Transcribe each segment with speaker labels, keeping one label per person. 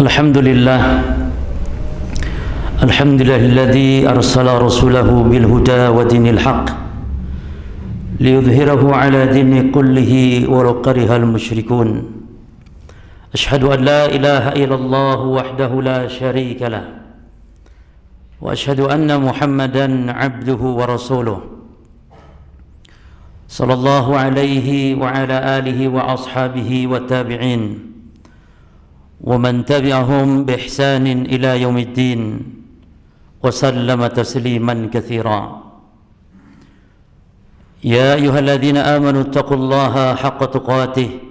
Speaker 1: Alhamdulillah alladzi arsala rasulahu bil huda wa dinil haqq liyudhhirahu ala dini kullihi walau karihal musyrikun. Asyhadu an la ilaha illallah wahdahu la syarika lah wa asyhadu anna Muhammadan abduhu wa rasuluh sallallahu alaihi wa ala alihi wa ashabihi wa tabi'in wa man tabi'ahum bi ihsanin ila yaumiddin wa sallama tasliman katsira. Ya ayyuhalladzina amanu taqullaha haqqa tuqatih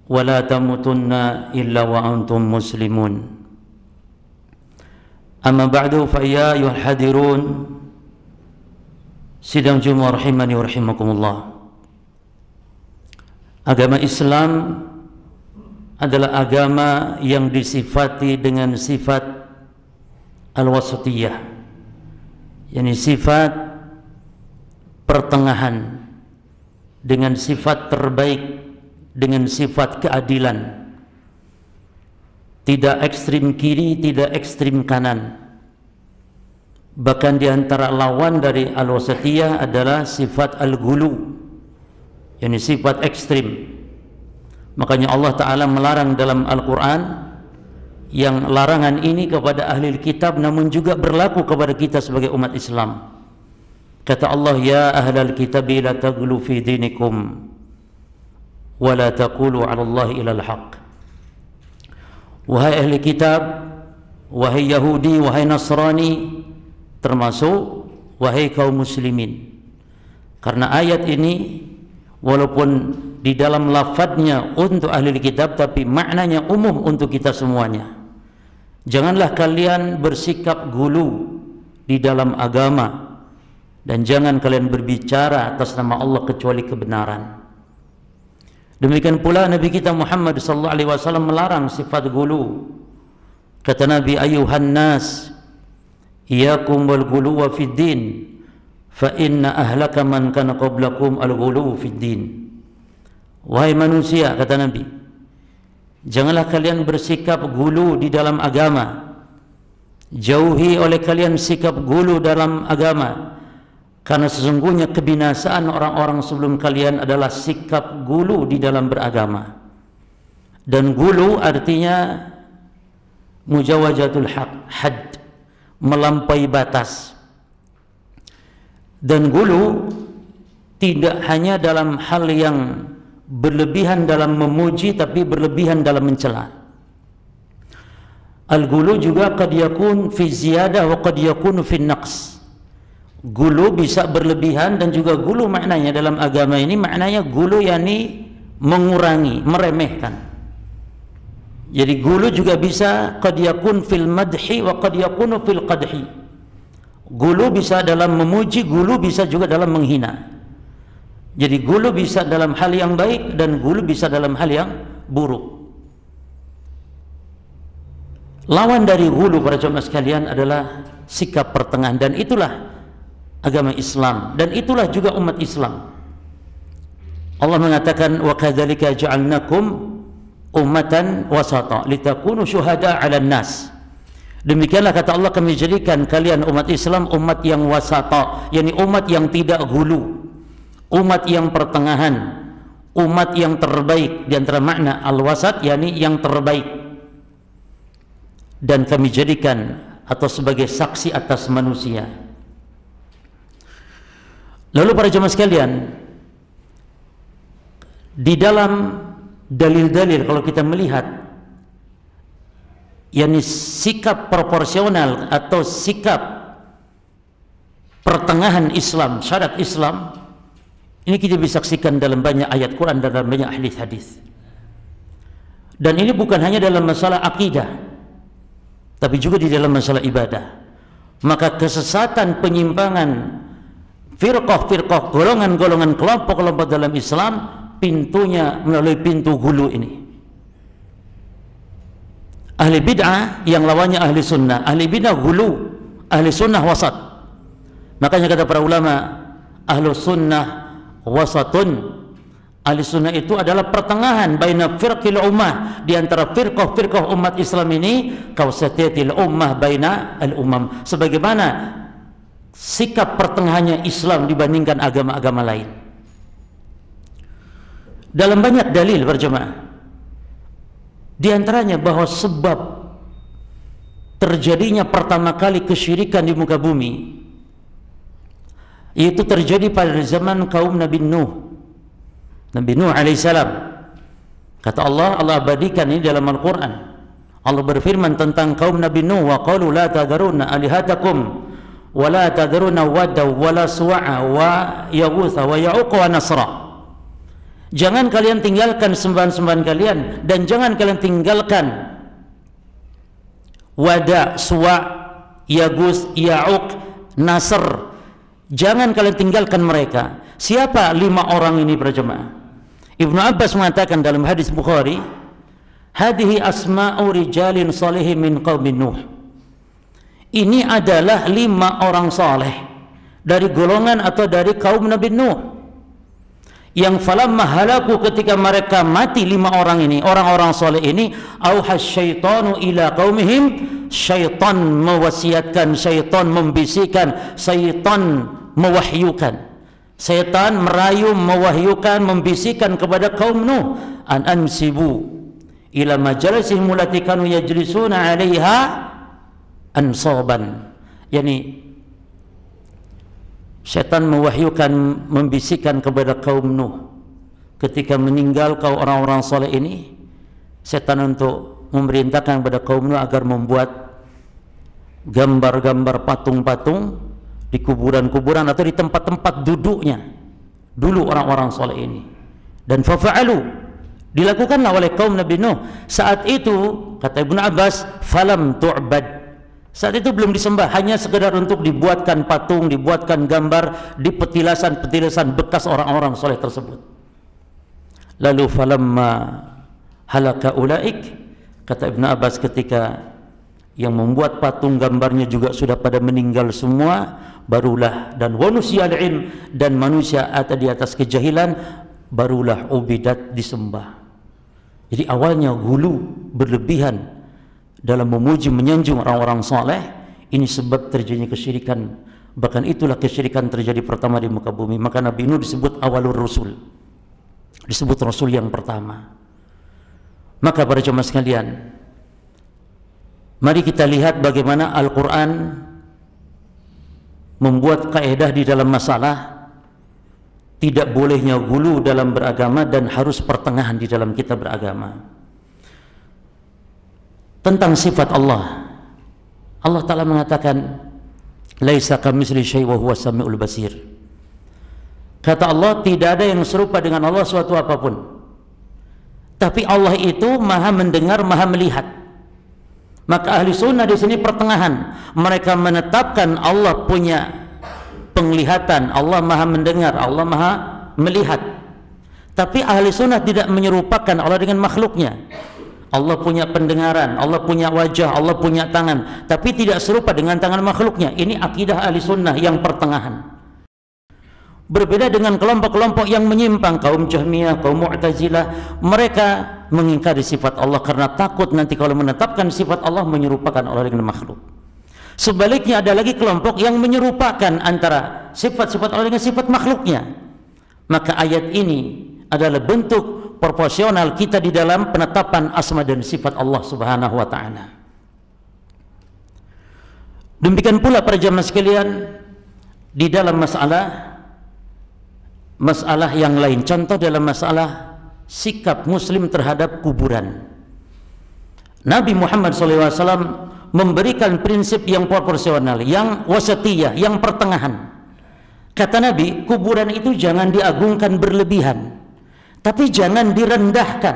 Speaker 1: wa la tamutunna illa wa antum muslimun. Amma ba'du, fa ya ayyuhal hadirun, sidang Jumat rahimani wa rahimakumullah. Agama Islam adalah agama yang disifati dengan sifat al-wasatiyah, yakni sifat pertengahan, dengan sifat terbaik, dengan sifat keadilan, tidak ekstrim kiri, tidak ekstrim kanan. Bahkan di antara lawan dari al-wasatiyah adalah sifat al-ghulu, yakni sifat ekstrim. Makanya Allah Ta'ala melarang dalam Al-Quran, yang larangan ini kepada ahli kitab namun juga berlaku kepada kita sebagai umat Islam. Kata Allah, ya ahlal kitabi la taghlu fi dinikum wa la taqulu 'ala Allahi illa al-haq. Wahai ahli kitab, wahai Yahudi, wahai Nasrani, termasuk wahai kaum muslimin. Karena ayat ini walaupun di dalam lafadznya untuk ahli kitab, tapi maknanya umum untuk kita semuanya. Janganlah kalian bersikap gulu di dalam agama, dan jangan kalian berbicara atas nama Allah kecuali kebenaran. Demikian pula Nabi kita Muhammad sallallahu alaihi wasallam melarang sifat gulu. Kata Nabi, ayuhan nas iyakum wal ghuluwa fid din fa inna ahlaka man kana qablakum al ghulu fid din. Wahai manusia, kata Nabi, janganlah kalian bersikap gulu di dalam agama. Jauhi oleh kalian sikap gulu dalam agama, karena sesungguhnya kebinasaan orang-orang sebelum kalian adalah sikap gulu di dalam beragama. Dan gulu artinya mujawazatul had, melampaui batas. Dan gulu tidak hanya dalam hal yang berlebihan dalam memuji, tapi berlebihan dalam mencela. Al-gulu juga qad yakun fi ziyadah wa qad yakun fi naqs. Gulu bisa berlebihan, dan juga gulu maknanya dalam agama ini maknanya gulu yakni mengurangi, meremehkan. Jadi gulu juga bisa qad yakun fil madhi wa qad yakun fil qadhi. Gulu bisa dalam memuji, gulu bisa juga dalam menghina. Jadi gulu bisa dalam hal yang baik, dan gulu bisa dalam hal yang buruk. Lawan dari gulu, para jemaah sekalian, adalah sikap pertengahan, dan itulah agama Islam, dan itulah juga umat Islam. Allah mengatakan, wa kadzalika ja'alnakum ummatan wasata litakunu syuhada 'alan nas. Demikianlah kata Allah, kami jadikan kalian umat Islam umat yang wasata, yakni umat yang tidak gulu, umat yang pertengahan, umat yang terbaik. Di antara makna al-wasat yakni yang terbaik. Dan kami jadikan atau sebagai saksi atas manusia. Lalu para jemaah sekalian, di dalam dalil-dalil kalau kita melihat yakni sikap proporsional atau sikap pertengahan Islam, syariat Islam, ini kita bisa saksikan dalam banyak ayat Quran dan dalam banyak hadis. Dan ini bukan hanya dalam masalah akidah, tapi juga di dalam masalah ibadah. Maka kesesatan, penyimpangan, firqah-firqah, golongan-golongan, kelompok-kelompok dalam Islam, pintunya melalui pintu gulu ini. Ahli bid'ah yang lawannya ahli sunnah. Ahli bid'ah gulu, ahli sunnah wasat. Makanya kata para ulama, ahlu sunnah wasatun, Ahli sunnah itu adalah pertengahan baina firqil ummah, di antara firqah-firqah umat Islam ini, kausatiyatil ummah baina al-umam, sebagaimana sikap pertengahannya Islam dibandingkan agama-agama lain. Dalam banyak dalil berjemaah, di antaranya bahwa sebab terjadinya pertama kali kesyirikan di muka bumi yaitu terjadi pada zaman kaum Nabi Nuh. Nabi Nuh alaihissalam, kata Allah abadikan ini dalam Al-Quran. Allah berfirman tentang kaum Nabi Nuh, wa qalu la tadharunna alihatakum wa la tadharunna wadda wa la suwa'a wa yaghutha wa ya'uqa wa nasra. Jangan kalian tinggalkan sembahan-sembahan kalian, dan jangan kalian tinggalkan wada, suwa, yaghus, ya'uq, nasr. Jangan kalian tinggalkan mereka. Siapa 5 orang ini berjemaah? Ibnu Abbas mengatakan dalam hadis Bukhari, hadhihi asma'u rijalin salihin min qaumin Nuh. Ini adalah 5 orang saleh dari golongan atau dari kaum Nabi Nuh, yang falamma halaku, ketika mereka mati 5 orang ini, orang-orang saleh ini, auhas syaitanu ila qaumihim, syaitan mewasiatkan, syaitan membisikkan, syaitan mewahyukan, setan merayu, mewahyukan, membisikkan kepada kaum Nuh, an ansibu ila majalisihim allati kanu yajlisuna 'alaiha ansaban. Yani setan mewahyukan, membisikkan kepada kaum Nuh ketika meninggal kau orang-orang saleh ini, setan untuk memerintahkan kepada kaum Nuh agar membuat gambar-gambar patung-patung di kuburan-kuburan atau di tempat-tempat duduknya dulu orang-orang soleh ini. Dan fafa'alu, dilakukanlah oleh kaum Nabi Nuh. Saat itu kata Ibnu Abbas, falam tu'bad, saat itu belum disembah, hanya sekedar untuk dibuatkan patung, dibuatkan gambar di petilasan-petilasan bekas orang-orang soleh tersebut. Lalu falamma halaka ulaik, kata Ibnu Abbas, ketika yang membuat patung gambarnya juga sudah pada meninggal semua, barulah, dan wanusyal ilm, dan manusia ada di atas kejahilan, barulah ubidat, disembah. Jadi awalnya hulu, berlebihan dalam memuji menyanjung orang-orang saleh, ini sebab terjadinya kesyirikan. Bahkan itulah kesyirikan terjadi pertama di muka bumi. Maka Nabi Nuh disebut awalur rusul, disebut rasul yang pertama. Maka para jemaah sekalian, mari kita lihat bagaimana Al-Quran membuat kaidah di dalam masalah tidak bolehnya gulu dalam beragama dan harus pertengahan di dalam kita beragama. Tentang sifat Allah, Allah Ta'ala mengatakan, laisa kamitslihi syai' wa huwas samiul basir. Kata Allah, tidak ada yang serupa dengan Allah suatu apapun, tapi Allah itu maha mendengar, maha melihat. Maka ahli sunnah di sini pertengahan, mereka menetapkan Allah punya penglihatan, Allah maha mendengar, Allah maha melihat. Tapi ahli sunnah tidak menyerupakan Allah dengan makhluknya. Allah punya pendengaran, Allah punya wajah, Allah punya tangan, tapi tidak serupa dengan tangan makhluknya. Ini akidah ahli sunnah yang pertengahan. Berbeda dengan kelompok-kelompok yang menyimpang, kaum Jahmiyah, kaum Mu'tazilah. Mereka mengingkari sifat Allah karena takut nanti kalau menetapkan sifat Allah menyerupakan Allah dengan makhluk. Sebaliknya ada lagi kelompok yang menyerupakan antara sifat-sifat Allah dengan sifat makhluknya. Maka ayat ini adalah bentuk proporsional kita di dalam penetapan asma dan sifat Allah Subhanahu wa ta'ala. Demikian pula para jamaah sekalian, di dalam masalah yang lain, contoh dalam masalah sikap muslim terhadap kuburan, Nabi Muhammad SAW memberikan prinsip yang proporsional, yang wasatiyah, yang pertengahan. Kata Nabi, kuburan itu jangan diagungkan berlebihan, tapi jangan direndahkan.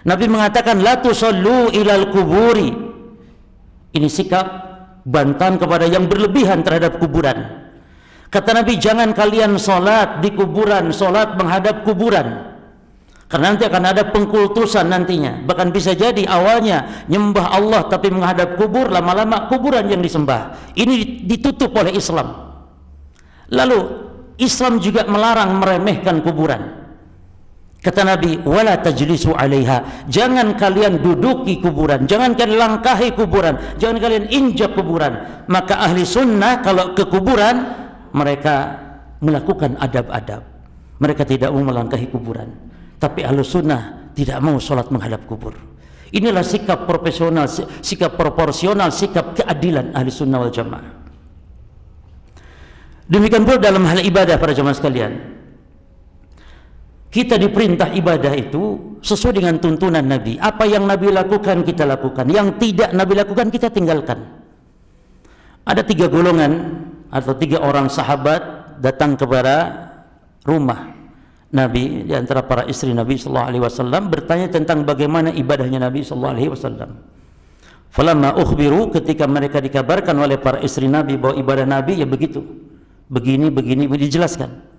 Speaker 1: Nabi mengatakan, la tusallu ilal kuburi. Ini sikap bantahan kepada yang berlebihan terhadap kuburan. Kata Nabi, jangan kalian sholat di kuburan, sholat menghadap kuburan, karena nanti akan ada pengkultusan nantinya. Bahkan bisa jadi awalnya nyembah Allah tapi menghadap kubur, lama-lama kuburan yang disembah. Ini ditutup oleh Islam. Lalu Islam juga melarang meremehkan kuburan. Kata Nabi, wala tajlisu 'alaiha, jangan kalian duduki kuburan, jangan kalian langkahi kuburan, jangan kalian injak kuburan. Maka ahli sunnah kalau ke kuburan mereka melakukan adab-adab. Mereka tidak mau melangkahi kuburan. Tapi ahli sunnah tidak mau sholat menghadap kubur. Inilah sikap profesional, sikap proporsional, sikap keadilan ahli sunnah wal jamaah. Demikian pula dalam hal ibadah para jamaah sekalian. Kita diperintah ibadah itu sesuai dengan tuntunan Nabi. Apa yang Nabi lakukan kita lakukan, yang tidak Nabi lakukan kita tinggalkan. Ada 3 golongan atau 3 orang sahabat datang kepada rumah Nabi, di antara para istri Nabi sallallahu alaihi wasallam, bertanya tentang bagaimana ibadahnya Nabi sallallahu alaihi wasallam. Falamma ukhbiru, ketika mereka dikabarkan oleh para istri Nabi bahwa ibadah Nabi ya begitu, begini dijelaskan.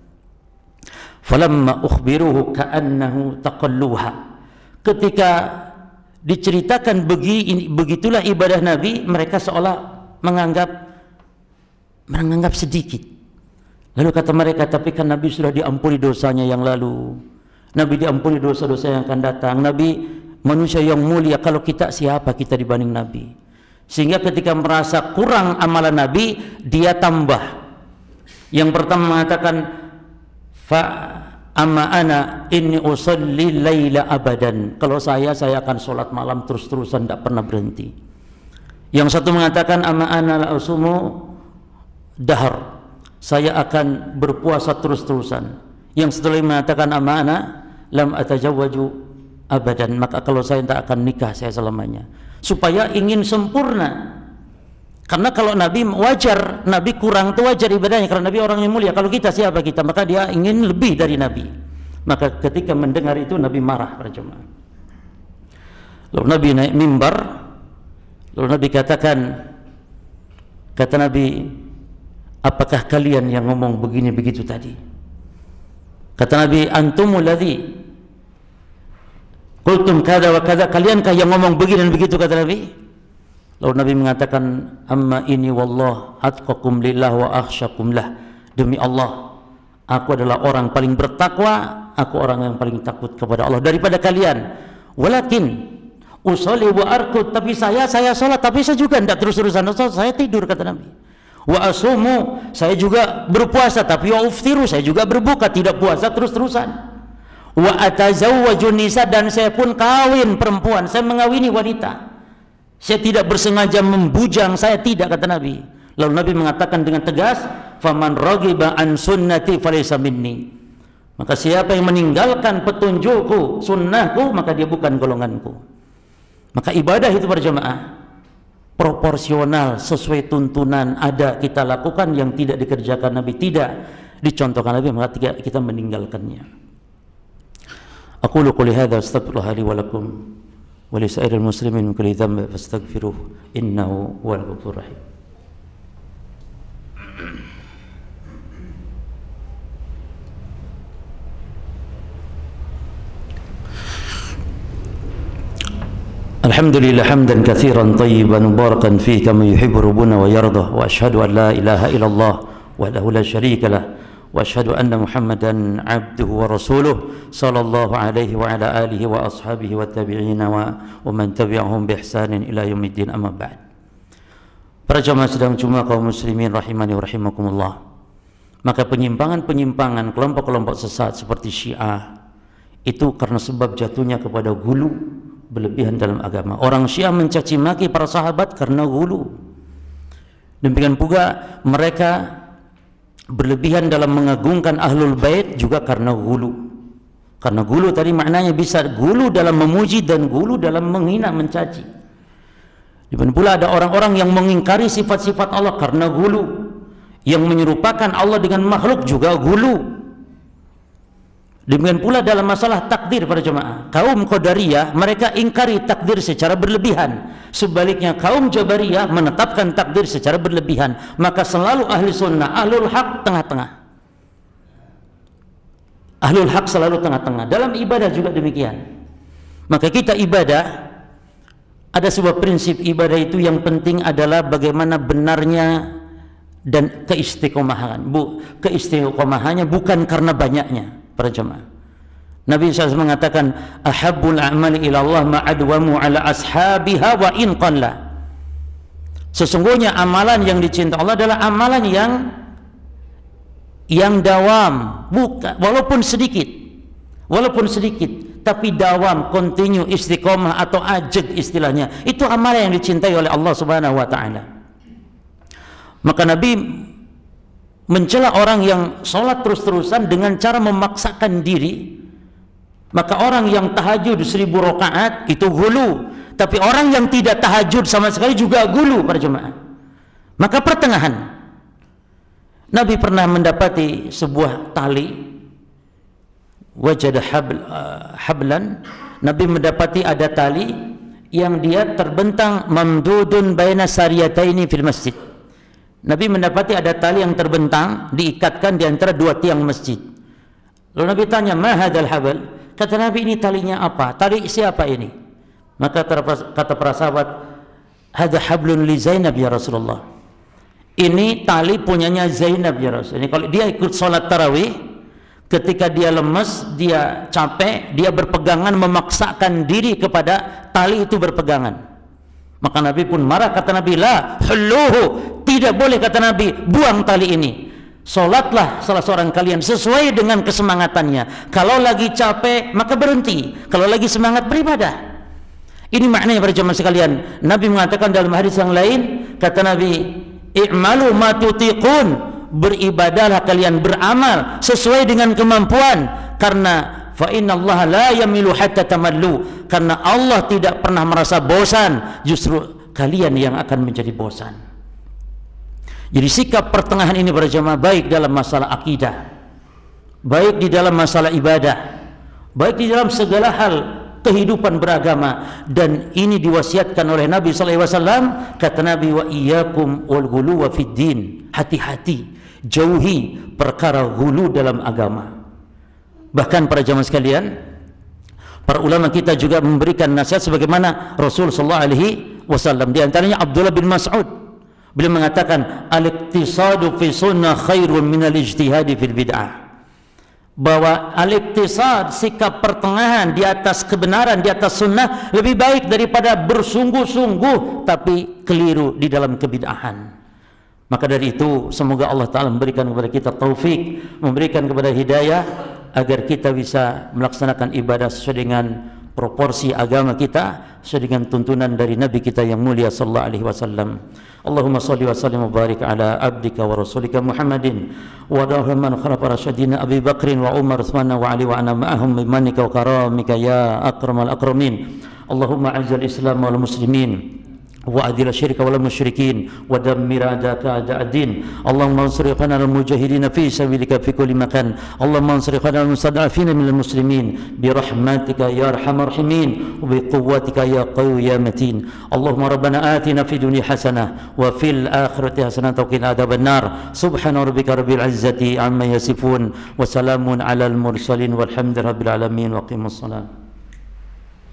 Speaker 1: Falamma ukhbiruhu ka'annahu taqalluha, ketika diceritakan begitulah ibadah Nabi, mereka seolah menganggap sedikit. Lalu kata mereka, tapi kan Nabi sudah diampuni dosanya yang lalu, Nabi diampuni dosa-dosa yang akan datang, Nabi manusia yang mulia, kalau kita siapa kita dibanding Nabi? Sehingga ketika merasa kurang amalan Nabi, dia tambah. Yang pertama mengatakan, fa amma ana inni usalli laila abadan, kalau saya akan sholat malam terus-terusan, tidak pernah berhenti. Yang satu mengatakan, amma ana la usumu dahar, saya akan berpuasa terus-terusan. Yang satu lagi mengatakan, amma ana lam atajawwaju abadan, maka kalau saya tidak akan nikah saya selamanya. Supaya ingin sempurna. Karena kalau Nabi wajar, Nabi kurang itu wajar ibadahnya, karena Nabi orang yang mulia. Kalau kita siapa kita? Maka dia ingin lebih dari Nabi. Maka ketika mendengar itu Nabi marah para jemaah. Lalu Nabi naik mimbar, lalu Nabi katakan, kata Nabi, apakah kalian yang ngomong begini begitu tadi? Kata Nabi, antumul ladzi qultum kada wa kada, kaliankah yang ngomong begini dan begitu, kata Nabi. Lalu Nabi mengatakan, amma ini wallah atqakum lillah wa akhsyakum lah, demi Allah aku adalah orang paling bertakwa, aku orang yang paling takut kepada Allah daripada kalian. Walakin usolli wa arkud, tapi saya sholat, tapi saya juga tidak terus-terusan, saya tidur, kata Nabi. Wa asumu, saya juga berpuasa, tapi wa uftiru, saya juga berbuka, tidak puasa terus-terusan. Wa atazawwaju nisa, dan saya pun kawin perempuan, saya mengawini wanita. Saya tidak bersengaja membujang, saya tidak, kata Nabi. Lalu Nabi mengatakan dengan tegas, faman raghiba an sunnati falaysa minni, maka siapa yang meninggalkan petunjukku, sunnahku, maka dia bukan golonganku. Maka ibadah itu berjamaah proporsional, sesuai tuntunan, ada kita lakukan, yang tidak dikerjakan Nabi, tidak dicontohkan Nabi, maka kita meninggalkannya. Aqulu qouli hadza astaghfirullah li wa lakum wa li sa'iril muslimin min kulli dhanbin fastaghfiruhu innahu huwal ghafurur rahim. Alhamdulillah hamdan katsiran tayyiban mubarakan fihi kama yuhibbu rabbuna wa yardah, wa asyhadu an la ilaha illallah wahdahu la syarika lah, wa asyhadu anna Muhammadan abduhu wa rasuluh sallallahu alaihi wa ala alihi wa ashabihi wa tabi'ina wa man tabi'ahum bi ihsanin ila yaumiddin, amma ba'd. Para jamaah sidang Jumat kaum muslimin rahimani wa rahimakumullah. Maka penyimpangan-penyimpangan kelompok-kelompok sesat seperti Syiah itu karena sebab jatuhnya kepada gulu, berlebihan dalam agama. Orang Syiah mencaci maki para sahabat karena gulu. Demikian pula mereka berlebihan dalam mengagungkan ahlul bait juga karena gulu. Karena gulu tadi maknanya bisa gulu dalam memuji dan gulu dalam menghina, mencaci. Demikian pula ada orang-orang yang mengingkari sifat-sifat Allah karena gulu. Yang menyerupakan Allah dengan makhluk juga gulu. Demikian pula dalam masalah takdir para jemaah, kaum Qadariyah mereka ingkari takdir secara berlebihan, sebaliknya kaum Jabariyah menetapkan takdir secara berlebihan. Maka selalu ahli sunnah, ahlul haq tengah-tengah. Ahlul haq selalu tengah-tengah. Dalam ibadah juga demikian. Maka kita ibadah, ada sebuah prinsip ibadah itu yang penting adalah bagaimana benarnya dan keistiqomahan. Keistiqomahannya bukan karena banyaknya para jemaah. Nabi SAW mengatakan, ahabbul a'mali ila Allah ma'adwamu ala ashabiha wa in qalla. Sesungguhnya amalan yang dicintai Allah adalah amalan yang dawam, bukan walaupun sedikit, tapi dawam, continue, istiqomah atau ajad istilahnya. Itu amalan yang dicintai oleh Allah Subhanahu wa taala. Maka Nabi mencela orang yang sholat terus-terusan dengan cara memaksakan diri. Maka orang yang tahajud 1000 rakaat itu gulu, tapi orang yang tidak tahajud sama sekali juga gulu para jemaah. Maka pertengahan. Nabi pernah mendapati sebuah tali, wajada hablan. Nabi mendapati ada tali yang dia terbentang mamdudun baina sariyataini fil masjid. Nabi mendapati ada tali yang terbentang, diikatkan di antara dua tiang masjid. Lalu Nabi tanya, ma hadzal habl? Kata Nabi, ini talinya apa? Tali siapa ini? Maka kata para sahabat, hadza hablun li Zainab ya Rasulullah. Ini tali punyanya Zainab ya Rasul. Ini kalau dia ikut sholat tarawih, ketika dia lemes, dia capek, dia berpegangan, memaksakan diri kepada tali itu berpegangan. Maka Nabi pun marah. Kata Nabi, la hulluhu, tidak boleh, kata Nabi, buang tali ini. Sholatlah salah seorang kalian sesuai dengan kesemangatannya. Kalau lagi capek maka berhenti, kalau lagi semangat beribadah. Ini maknanya para jemaah sekalian. Nabi mengatakan dalam hadis yang lain, kata Nabi, i'malu ma tutiqun, beribadahlah kalian, beramal sesuai dengan kemampuan, karena fa innallaha la yamilu hatta tamallu, karena Allah tidak pernah merasa bosan, justru kalian yang akan menjadi bosan. Jadi sikap pertengahan ini para jemaah, baik dalam masalah akidah, baik di dalam masalah ibadah, baik di dalam segala hal kehidupan beragama, dan ini diwasiatkan oleh Nabi SAW. Kata Nabi, wa iyyakum wal ghuluwa fid din, hati-hati, jauhi perkara ghulu dalam agama. Bahkan para jamaah sekalian, para ulama kita juga memberikan nasihat sebagaimana Rasul SAW. Di antaranya Abdullah bin Mas'ud, beliau mengatakan, al-iqtisadu fi sunnah khairun minal ijtihadi fil bid'ah. Bahwa al-iqtisad, sikap pertengahan di atas kebenaran, di atas sunnah, lebih baik daripada bersungguh-sungguh tapi keliru di dalam kebid'ahan. Maka dari itu, semoga Allah Ta'ala memberikan kepada kita taufik, memberikan kepada hidayah, agar kita bisa melaksanakan ibadah sesuai dengan proporsi agama kita, sesuai dengan tuntunan dari Nabi kita yang mulia sallallahu alaihi wasallam. Allahumma salli wa sallim wa barik ala abdika wa rasulika Muhammadin wa ala man khalafa rasyidina Abi Bakrin wa Umar Utsman wa Ali wa ana ma'ahum bimanika wa karamika ya akramal akramin. Allahumma azzil islam wal muslimin وأذل الشرك والمشركين ودمر أعداءك أعداء الدين. اللهم انصر إخواننا المجاهدين في سبيلك في كل مكان. اللهم انصر إخواننا المستضعفين من المسلمين برحمتك يا أرحم الراحمين وبقوتك يا قوي يا متين. اللهم ربنا آتنا في الدنيا حسنة وفي الآخرة حسنة وقنا عذاب النار. سبحان ربك رب العزة عما يصفون وسلام على المرسلين والحمد لله رب العالمين وقيموا الصلاة.